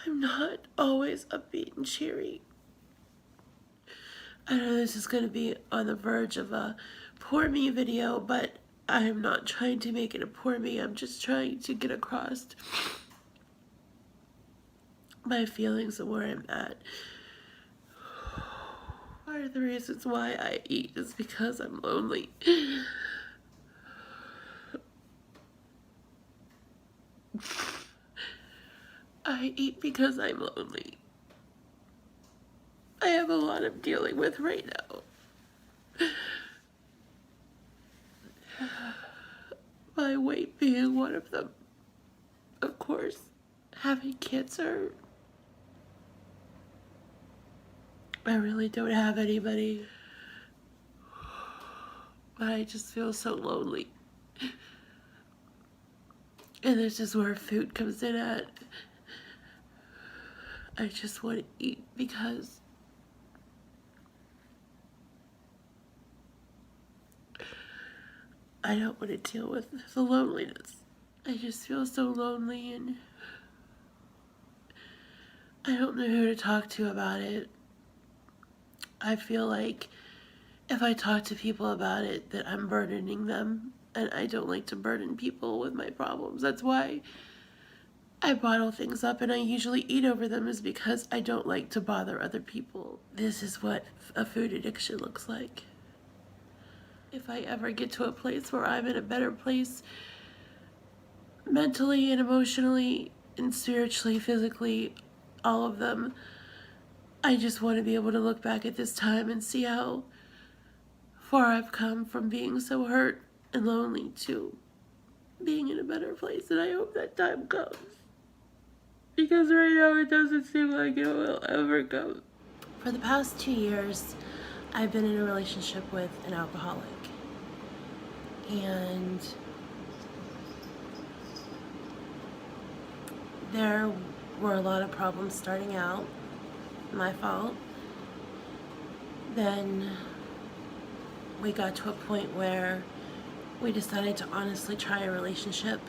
I'm not always upbeat and cheery. I know this is going to be on the verge of a poor me video, but I am not trying to make it a poor me. I'm just trying to get across my feelings and where I'm at. Part of the reasons why I eat is because I'm lonely. I eat because I'm lonely. I have a lot I'm dealing with right now. My weight being one of them. Of course, having cancer. I really don't have anybody. But I just feel so lonely. And this is where food comes in at. I just want to eat because I don't want to deal with the loneliness. I just feel so lonely and I don't know who to talk to about it. I feel like if I talk to people about it, that I'm burdening them, and I don't like to burden people with my problems. That's why I bottle things up and I usually eat over them, is because I don't like to bother other people. This is what a food addiction looks like. If I ever get to a place where I'm in a better place mentally and emotionally and spiritually, physically, all of them, I just want to be able to look back at this time and see how far I've come from being so hurt and lonely to being in a better place, and I hope that time comes. Because right now it doesn't seem like it will ever come. For the past 2 years, I've been in a relationship with an alcoholic. And there were a lot of problems starting out. My fault. Then we got to a point where we decided to honestly try a relationship.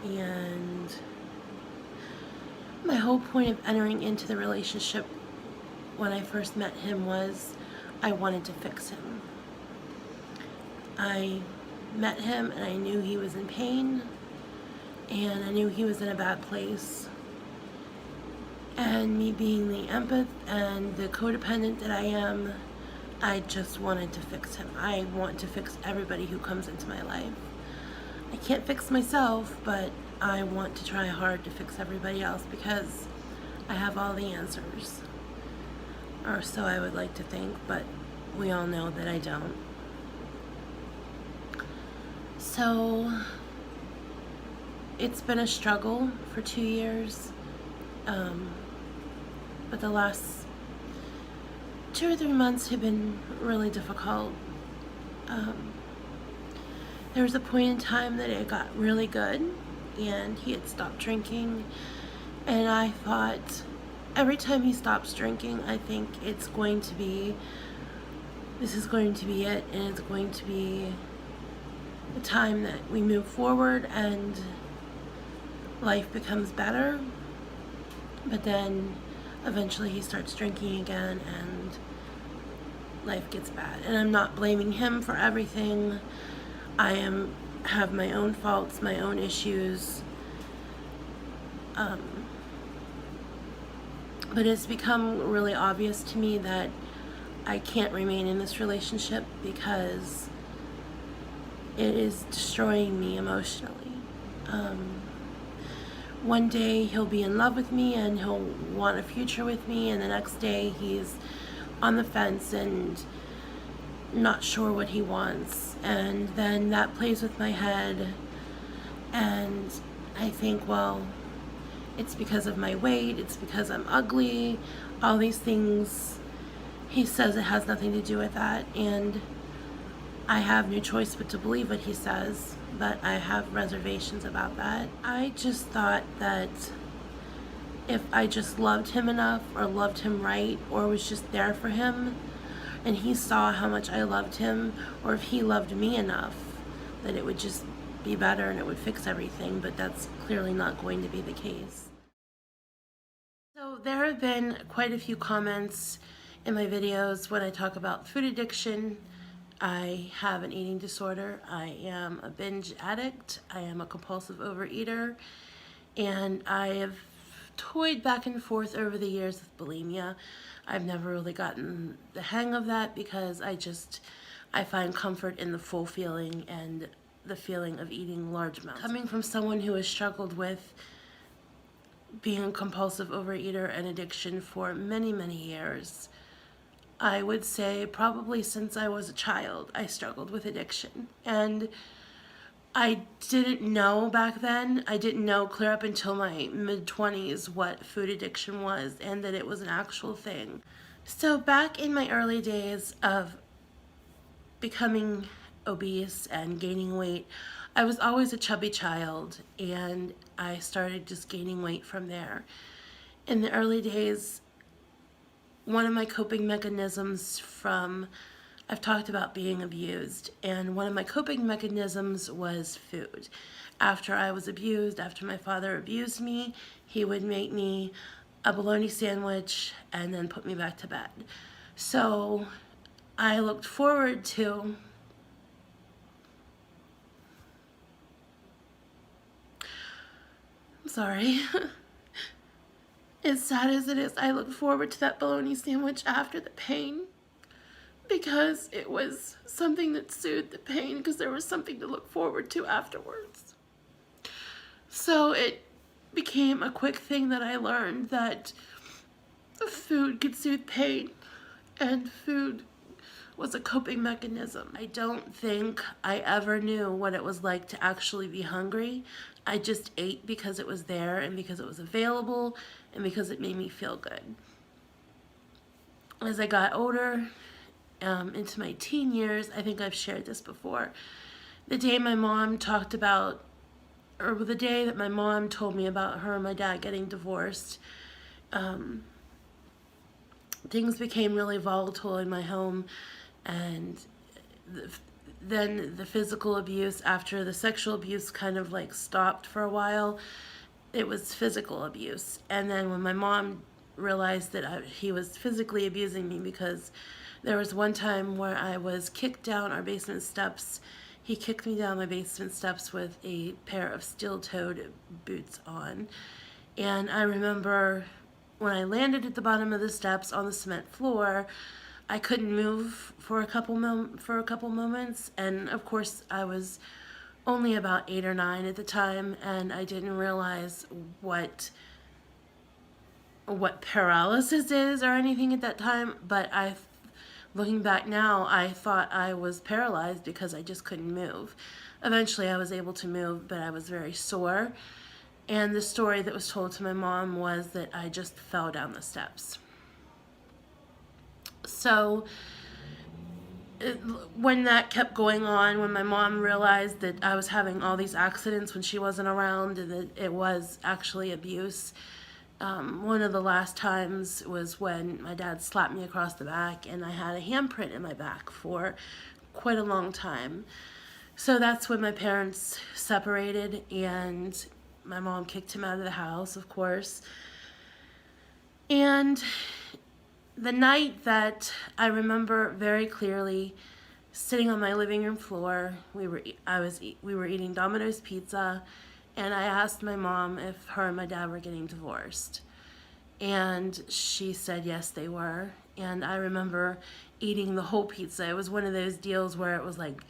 And my whole point of entering into the relationship when I first met him was I wanted to fix him. I met him and I knew he was in pain and I knew he was in a bad place. And me being the empath and the codependent that I am, I just wanted to fix him. I want to fix everybody who comes into my life. I can't fix myself, but I want to try hard to fix everybody else because I have all the answers. Or so I would like to think, but we all know that I don't. So it's been a struggle for 2 years. But the last 2 or 3 months have been really difficult. There was a point in time that it got really good and he had stopped drinking, and I thought every time he stops drinking, I think this is going to be it, and it's going to be the time that we move forward and life becomes better. But then eventually he starts drinking again and life gets bad. And I'm not blaming him for everything. I have my own faults, my own issues. But it's become really obvious to me that I can't remain in this relationship because it is destroying me emotionally. One day he'll be in love with me and he'll want a future with me, and the next day he's on the fence and not sure what he wants. And then that plays with my head, and I think, well, it's because of my weight, it's because I'm ugly, all these things. He says it has nothing to do with that, and I have no choice but to believe what he says, but I have reservations about that. I just thought that if I just loved him enough, or loved him right, or was just there for him, and he saw how much I loved him, or if he loved me enough, that it would just be better and it would fix everything, but that's clearly not going to be the case. there have been quite a few comments in my videos when I talk about food addiction. I have an eating disorder. I am a binge addict. I am a compulsive overeater. And I have toyed back and forth over the years with bulimia. I've never really gotten the hang of that because I find comfort in the full feeling and the feeling of eating large amounts. Coming from someone who has struggled with being a compulsive overeater and addiction for many, many years, I would say probably since I was a child, I struggled with addiction. And I didn't know back then, I didn't know clear up until my mid-20s what food addiction was and that it was an actual thing. So back in my early days of becoming obese and gaining weight, I was always a chubby child, and I started just gaining weight from there. In the early days, one of my coping mechanisms I've talked about being abused, and one of my coping mechanisms was food. After I was abused, after my father abused me, he would make me a bologna sandwich and then put me back to bed. So I looked forward to as sad as it is, I look forward to that bologna sandwich after the pain because it was something that soothed the pain because there was something to look forward to afterwards. So it became a quick thing that I learned that food could soothe pain and food was a coping mechanism. I don't think I ever knew what it was like to actually be hungry. I just ate because it was there and because it was available and because it made me feel good. As I got older, into my teen years, I think I've shared this before, the day my mom talked about, or the day that my mom told me about her and my dad getting divorced, things became really volatile in my home, and then the physical abuse, after the sexual abuse kind of like stopped for a while, it was physical abuse. And then when my mom realized that he was physically abusing me, because there was one time where I was kicked down our basement steps. He kicked me down my basement steps with a pair of steel-toed boots on. And I remember when I landed at the bottom of the steps on the cement floor, I couldn't move for a couple moments. And of course, I was only about 8 or 9 at the time, and I didn't realize what paralysis is or anything at that time. But looking back now, I thought I was paralyzed because I just couldn't move. Eventually I was able to move, but I was very sore. And the story that was told to my mom was that I just fell down the steps. So when that kept going on, when my mom realized that I was having all these accidents when she wasn't around and that it was actually abuse, one of the last times was when my dad slapped me across the back and I had a handprint in my back for quite a long time. So that's when my parents separated and my mom kicked him out of the house, of course. And the night that I remember very clearly sitting on my living room floor, we were eating Domino's pizza, and I asked my mom if her and my dad were getting divorced. And she said yes, they were. And I remember eating the whole pizza. It was one of those deals where it was like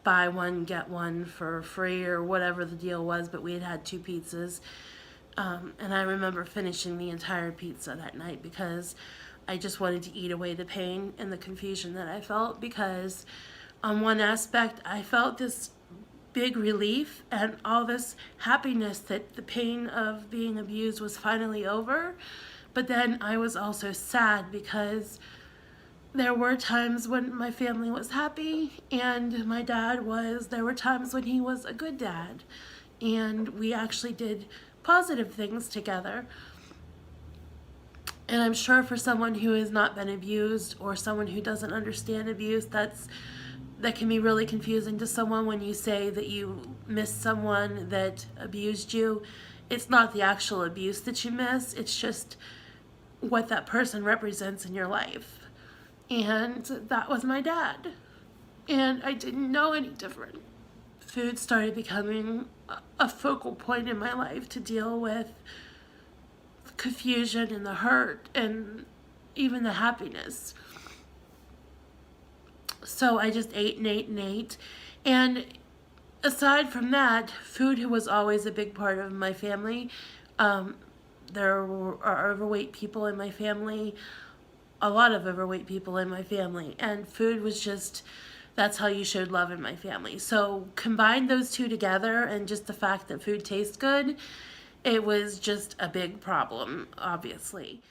buy one, get one for free or whatever the deal was, but we had had 2 pizzas. And I remember finishing the entire pizza that night because I just wanted to eat away the pain and the confusion that I felt, because on one aspect, I felt this big relief and all this happiness that the pain of being abused was finally over. But then I was also sad because there were times when my family was happy and my dad was. There were times when he was a good dad and we actually did positive things together. And I'm sure for someone who has not been abused or someone who doesn't understand abuse, that can be really confusing to someone when you say that you miss someone that abused you. It's not the actual abuse that you miss. It's just what that person represents in your life. And that was my dad. And I didn't know any different. Food started becoming a focal point in my life to deal with confusion and the hurt and even the happiness. So I just ate and ate and ate. And aside from that, food was always a big part of my family. There are overweight people in my family, a lot of overweight people in my family, and food was just, that's how you showed love in my family. So combine those two together, and just the fact that food tastes good, it was just a big problem, obviously.